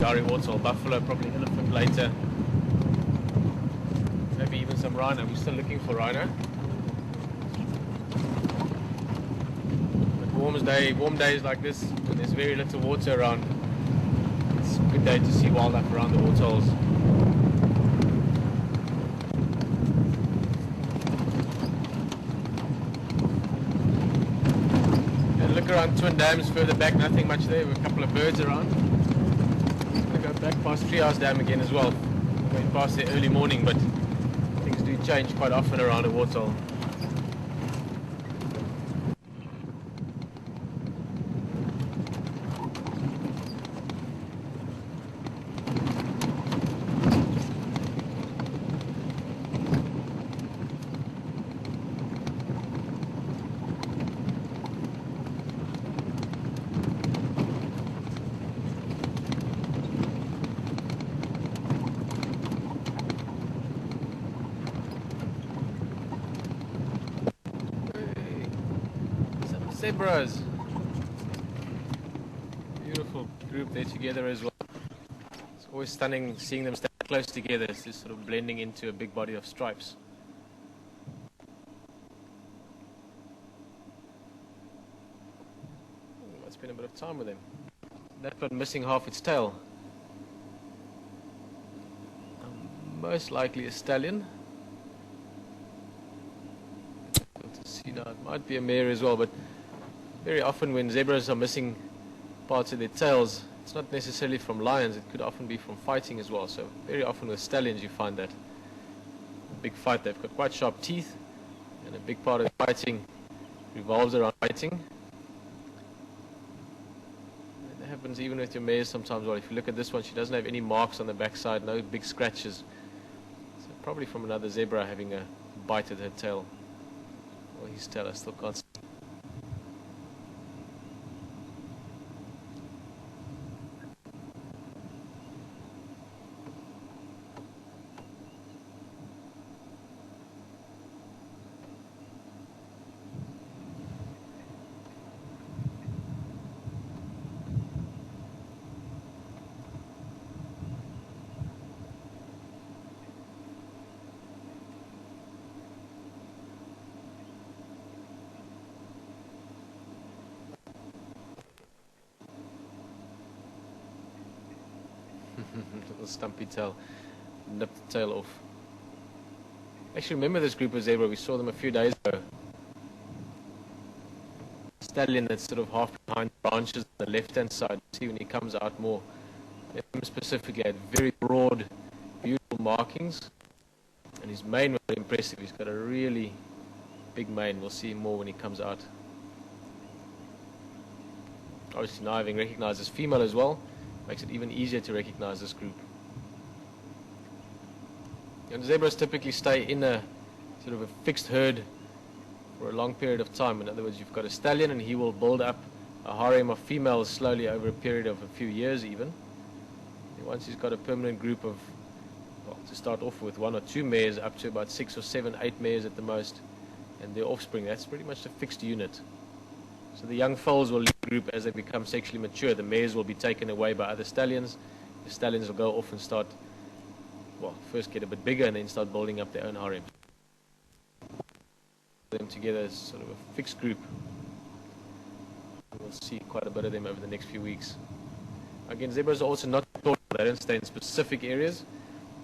Dari warthog, buffalo, probably elephant later. Maybe even some rhino. We're still looking for rhino. But warm days like this, when there's very little water around, it's a good day to see wildlife around the waterholes. And look around Twin Dams further back, nothing much there, with a couple of birds around. I'm going to go back past Treehouse Dam again as well. I'm going past there early morning, but things do change quite often around a waterhole. Zebras. Beautiful group there together as well. It's always stunning seeing them stand close together. It's just sort of blending into a big body of stripes. Oh, I spent a bit of time with them. That one missing half its tail. Most likely a stallion. Difficult to see now. It might be a mare as well, but very often when zebras are missing parts of their tails, it's not necessarily from lions, it could often be from fighting as well. So very often with stallions you find that a big fight, they've got quite sharp teeth, and a big part of fighting revolves around fighting. It happens even with your mares sometimes. Well, if you look at this one, she doesn't have any marks on the backside, no big scratches. So probably from another zebra having a bite at her tail. Or his tail, I still can't see. Little Stompy-tail nipped the tail off. Actually, remember this group of zebra? We saw them a few days ago. Stallion that's sort of half behind the branches on the left-hand side. See when he comes out more. Him specifically had very broad, beautiful markings, and his mane was impressive. He's got a really big mane. We'll see him more when he comes out. Obviously, now having recognized as female as well, makes it even easier to recognize this group. And zebras typically stay in a sort of a fixed herd for a long period of time. In other words, you've got a stallion and he will build up a harem of females slowly over a period of a few years even. And once he's got a permanent group of, well, to start off with 1 or 2 mares up to about 6 or 7, 8 mares at the most, and their offspring, that's pretty much a fixed unit. So the young foals will leave the group as they become sexually mature. The mares will be taken away by other stallions. The stallions will go off and start, well, first get a bit bigger and then start building up their own harem. Them together as sort of a fixed group. We'll see quite a bit of them over the next few weeks. Again, zebras are also not taught. They don't stay in specific areas.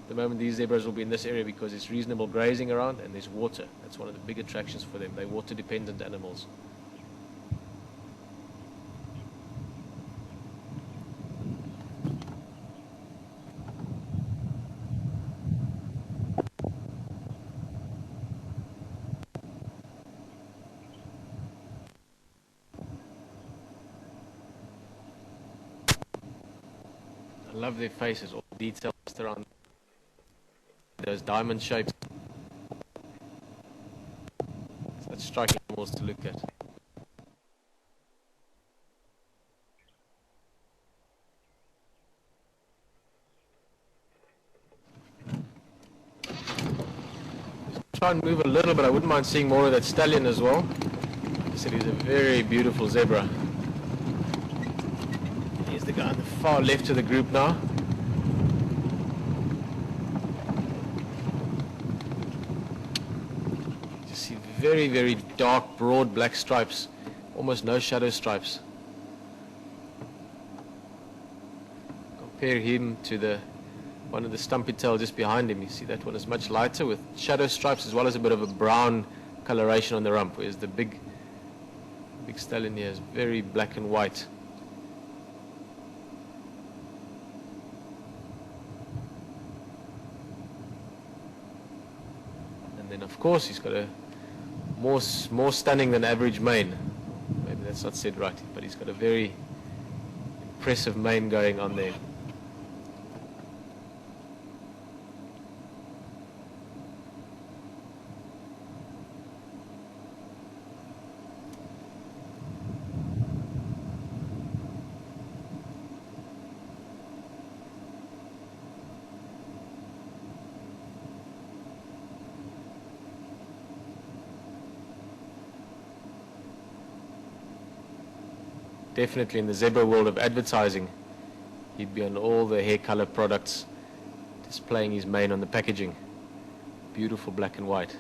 At the moment, these zebras will be in this area because there's reasonable grazing around and there's water. That's one of the big attractions for them. They're water-dependent animals. I love their faces, all details around those diamond shapes. Such striking animals to look at. Try and move a little bit. I wouldn't mind seeing more of that stallion as well. I said he's a very beautiful zebra. Here's the guy on the far left of the group now. very, very dark, broad black stripes, almost no shadow stripes. Compare him to the one of the Stompy-tail just behind him. You see that one is much lighter with shadow stripes as well as a bit of a brown coloration on the rump, whereas the big stallion here is very black and white. And then of course he's got a more stunning than average mane. Maybe that's not said right, but he's got a very impressive mane going on there. Definitely in the zebra world of advertising, he'd be on all the hair color products, displaying his mane on the packaging. Beautiful black and white.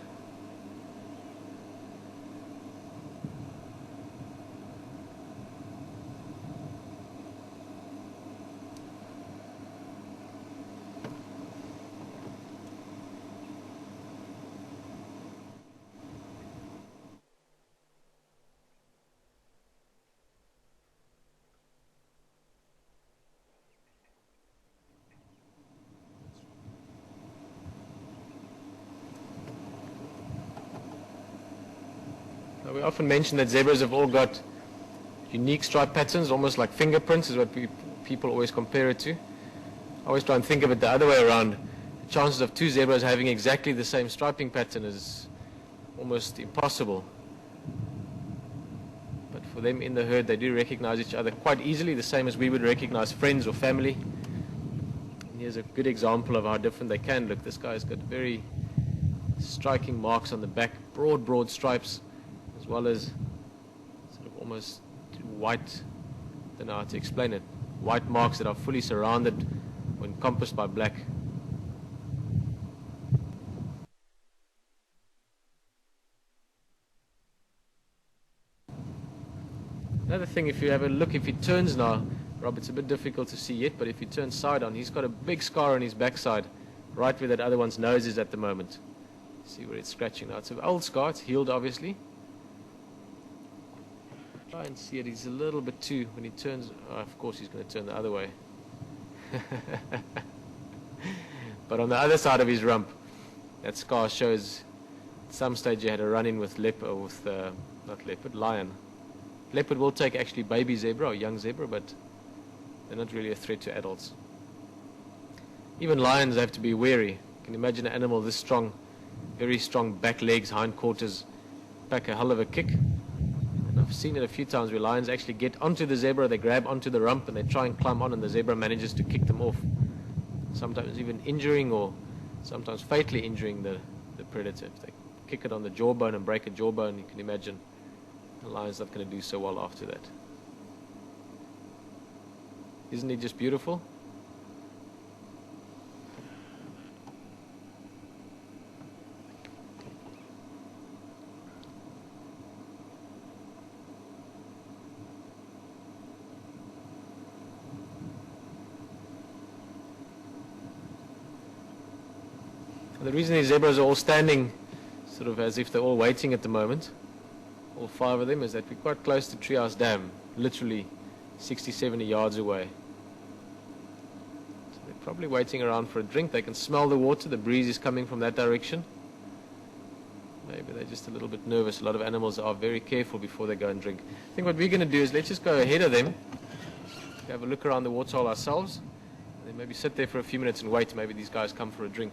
Now, we often mention that zebras have all got unique stripe patterns, almost like fingerprints is what people always compare it to. I always try and think of it the other way around. The chances of two zebras having exactly the same striping pattern is almost impossible. But for them in the herd, they do recognize each other quite easily, the same as we would recognize friends or family. And here's a good example of how different they can look. This guy's got very striking marks on the back, broad stripes, as well as sort of almost white, I don't know how to explain it, white marks that are fully surrounded or encompassed by black. Another thing, if you have a look, if he turns now, Rob, it's a bit difficult to see yet, but if he turns side on, he's got a big scar on his backside, right where that other one's nose is at the moment. See where it's scratching now. It's an old scar, it's healed obviously. Try and see it, he's a little bit too, when he turns, of course he's going to turn the other way. But on the other side of his rump, that scar shows at some stage he had a run-in with lion. Leopard will take actually baby zebra or young zebra, but they're not really a threat to adults. Even lions have to be wary. You can imagine an animal this strong, very strong back legs, hind quarters, back a hell of a kick. I've seen it a few times where lions actually get onto the zebra, they grab onto the rump and they try and climb on, and the zebra manages to kick them off. Sometimes even injuring or sometimes fatally injuring the predator. If they kick it on the jawbone and break a jawbone, you can imagine the lion's not going to do so well after that. Isn't he just beautiful? The reason these zebras are all standing sort of as if they're all waiting at the moment, all 5 of them, is that we're quite close to Treehouse Dam, literally 60, 70 yards away. So they're probably waiting around for a drink. They can smell the water, the breeze is coming from that direction. Maybe they're just a little bit nervous. A lot of animals are very careful before they go and drink. I think what we're going to do is let's just go ahead of them, have a look around the waterhole ourselves, and then maybe sit there for a few minutes and wait. Maybe these guys come for a drink.